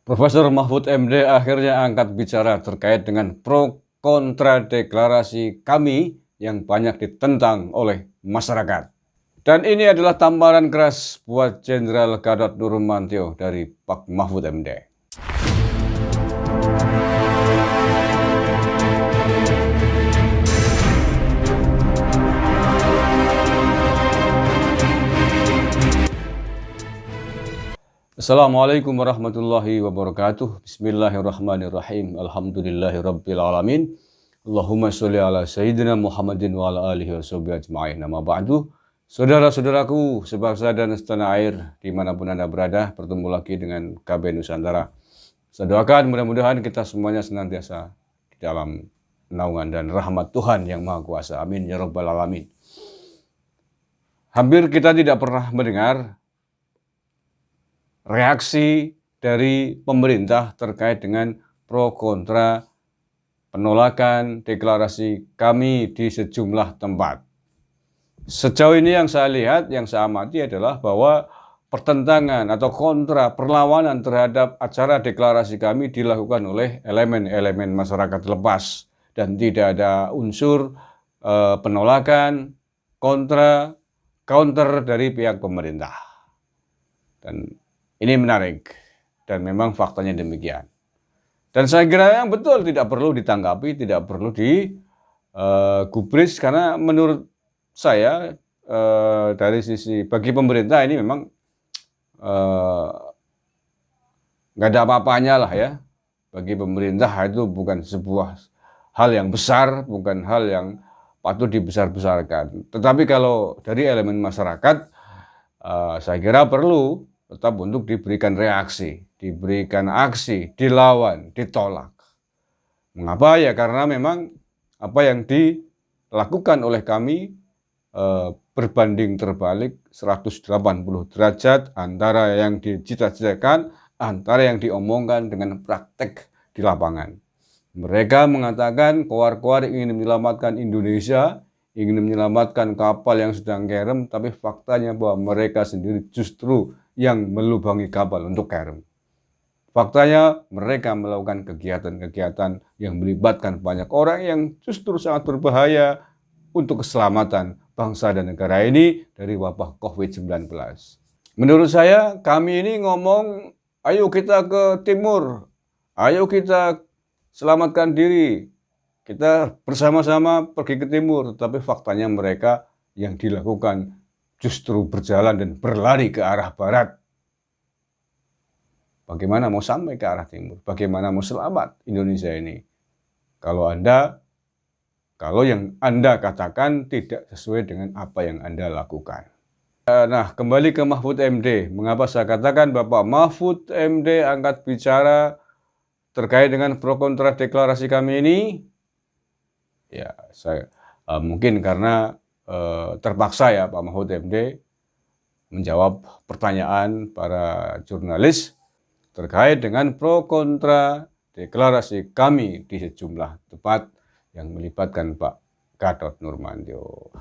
Profesor Mahfud MD akhirnya angkat bicara terkait dengan pro kontra deklarasi kami yang banyak ditentang oleh masyarakat. Dan ini adalah tamparan keras buat Jenderal Gatot Nurmantio dari Pak Mahfud MD. Assalamualaikum warahmatullahi wabarakatuh. Bismillahirrahmanirrahim. Alhamdulillahirabbil alamin. Allahumma sholli ala sayyidina Muhammadin wa ala alihi washabihi ajma'in. Amma ba'du. Saudara-saudaraku sebangsa dan setanah air dimanapun Anda berada, bertemu lagi dengan KB Nusantara. Saya doakan mudah-mudahan kita semuanya senantiasa di dalam naungan dan rahmat Tuhan yang Maha Kuasa. Amin ya rabbal alamin. Hampir kita tidak pernah mendengar reaksi dari pemerintah terkait dengan pro kontra penolakan deklarasi kami di sejumlah tempat. Sejauh ini yang saya lihat, yang saya amati adalah bahwa pertentangan atau kontra perlawanan terhadap acara deklarasi kami dilakukan oleh elemen-elemen masyarakat lepas dan tidak ada unsur penolakan, counter dari pihak pemerintah. Dan ini menarik dan memang faktanya demikian. Dan saya kira yang betul tidak perlu ditanggapi, tidak perlu digubris karena menurut saya dari sisi bagi pemerintah ini memang nggak ada apa-apanya lah ya. Bagi pemerintah itu bukan sebuah hal yang besar, bukan hal yang patut dibesar-besarkan. Tetapi kalau dari elemen masyarakat, saya kira perlu tetap untuk diberikan reaksi, diberikan aksi, dilawan, ditolak. Mengapa? Ya karena memang apa yang dilakukan oleh kami berbanding terbalik 180 derajat antara yang dicita-citakan, antara yang diomongkan dengan praktek di lapangan. Mereka mengatakan koar-koar ingin menyelamatkan Indonesia, ingin menyelamatkan kapal yang sedang kerem, tapi faktanya bahwa mereka sendiri justru yang melubangi kapal untuk kerem. Faktanya mereka melakukan kegiatan-kegiatan yang melibatkan banyak orang yang justru sangat berbahaya untuk keselamatan bangsa dan negara ini dari wabah COVID-19. Menurut saya kami ini ngomong ayo kita ke timur, ayo kita selamatkan diri, kita bersama-sama pergi ke timur, tetapi faktanya mereka yang dilakukan justru berjalan dan berlari ke arah barat. Bagaimana mau sampai ke arah timur? Bagaimana mau selamat Indonesia ini? Kalau yang Anda katakan tidak sesuai dengan apa yang Anda lakukan. Nah, kembali ke Mahfud MD. Mengapa saya katakan Bapak Mahfud MD angkat bicara terkait dengan pro kontra deklarasi kami ini? Ya, saya mungkin karena terpaksa ya Pak Mahfud MD menjawab pertanyaan para jurnalis terkait dengan pro kontra deklarasi kami di sejumlah tempat yang melibatkan Pak Gatot Nurmantio.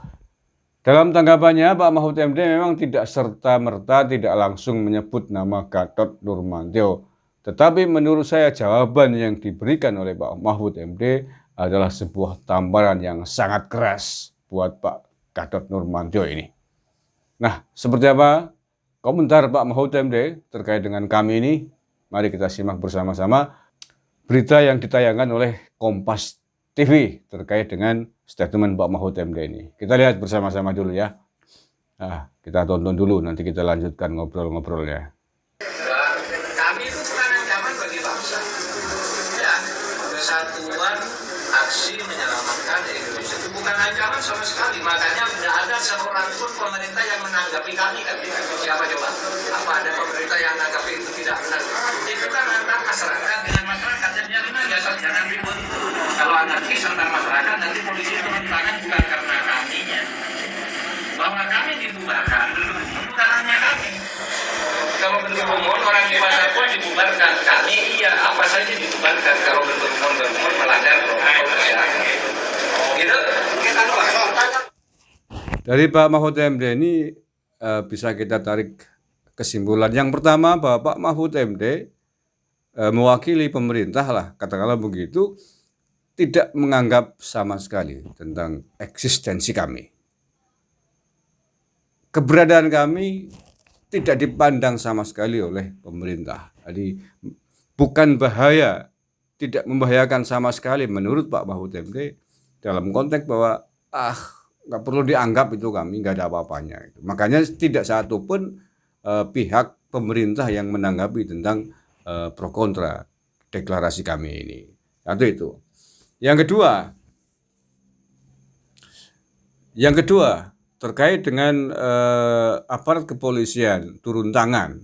Dalam tanggapannya Pak Mahfud MD memang tidak serta-merta tidak langsung menyebut nama Gatot Nurmantio. Tetapi menurut saya jawaban yang diberikan oleh Pak Mahfud MD adalah sebuah tamparan yang sangat keras buat Pak Gatot Nurmantio ini. Nah, seperti apa komentar Pak Mahfud MD terkait dengan kami ini? Mari kita simak bersama-sama berita yang ditayangkan oleh Kompas TV terkait dengan statement Pak Mahfud MD ini. Kita lihat bersama-sama dulu ya. Nah, kita tonton dulu, nanti kita lanjutkan ngobrol-ngobrolnya. Kami itu bukan ancaman bagi bangsa. Ya, kesatuan aksi menyelamatkan Indonesia itu bukan ancaman sama sekali. Makanya tidak ada seorang pun pemerintah yang menanggapi kami. Siapa coba? Apa ada pemerintah yang menanggapi itu tidak benar? Itu kan antara masyarakat dengan masyarakat. Jangan ribut. Kalau anarkis antar masyarakat nanti polisi turun tangan bukan karena kaminya. Bahwa kami dibubarkan bukan hanya kami. Kalau berkerumun orang di pasar pun dibubarkan. Kami iya apa saja dibubarkan kalau berkerumun melanggar protokol kesehatan. Gitu. Dari Pak Mahfud MD ini bisa kita tarik kesimpulan. Yang pertama bahwa Pak Mahfud MD mewakili pemerintah lah, katakanlah begitu, tidak menganggap sama sekali tentang eksistensi kami. Keberadaan kami tidak dipandang sama sekali oleh pemerintah. Jadi bukan bahaya, tidak membahayakan sama sekali menurut Pak Mahfud MD dalam konteks bahwa nggak perlu dianggap itu kami, nggak ada apa-apanya. Makanya tidak satu pun pihak pemerintah yang menanggapi tentang pro kontra deklarasi kami ini. Satu itu. Yang kedua terkait dengan aparat kepolisian turun tangan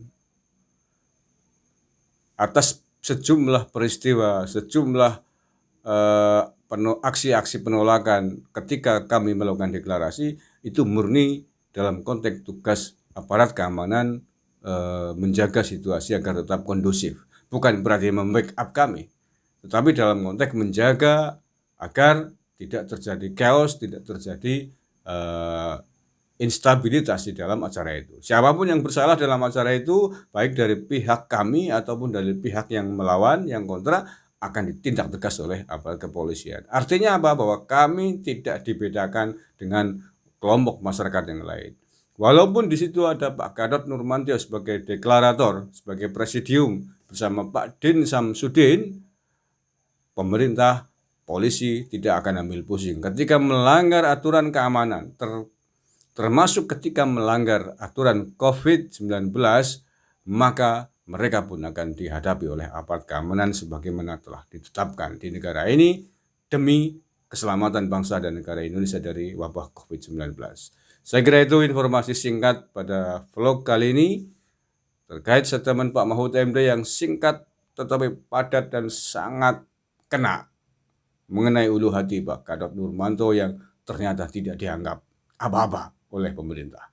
atas sejumlah peristiwa, sejumlah aksi-aksi penolakan ketika kami melakukan deklarasi, itu murni dalam konteks tugas aparat keamanan menjaga situasi agar tetap kondusif. Bukan berarti membackup kami, tetapi dalam konteks menjaga agar tidak terjadi chaos, tidak terjadi instabilitas di dalam acara itu. Siapapun yang bersalah dalam acara itu, baik dari pihak kami ataupun dari pihak yang melawan, yang kontra, akan ditindak tegas oleh aparat kepolisian. Artinya apa? Bahwa kami tidak dibedakan dengan kelompok masyarakat yang lain. Walaupun di situ ada Pak Gatot Nurmantio sebagai deklarator, sebagai presidium bersama Pak Din Samsudin, pemerintah, polisi tidak akan ambil pusing. Ketika melanggar aturan keamanan, termasuk ketika melanggar aturan COVID-19, maka mereka pun akan dihadapi oleh aparat keamanan sebagaimana telah ditetapkan di negara ini demi keselamatan bangsa dan negara Indonesia dari wabah COVID-19. Saya kira itu informasi singkat pada vlog kali ini terkait statement Pak Mahfud MD yang singkat tetapi padat dan sangat kena mengenai ulu hati Pak Gatot Nurmantio yang ternyata tidak dianggap apa-apa oleh pemerintah.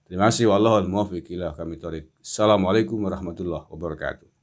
Terima kasih. Wallahul muwaffiq ila aqwamit thoriq. Assalamualaikum warahmatullahi wabarakatuh.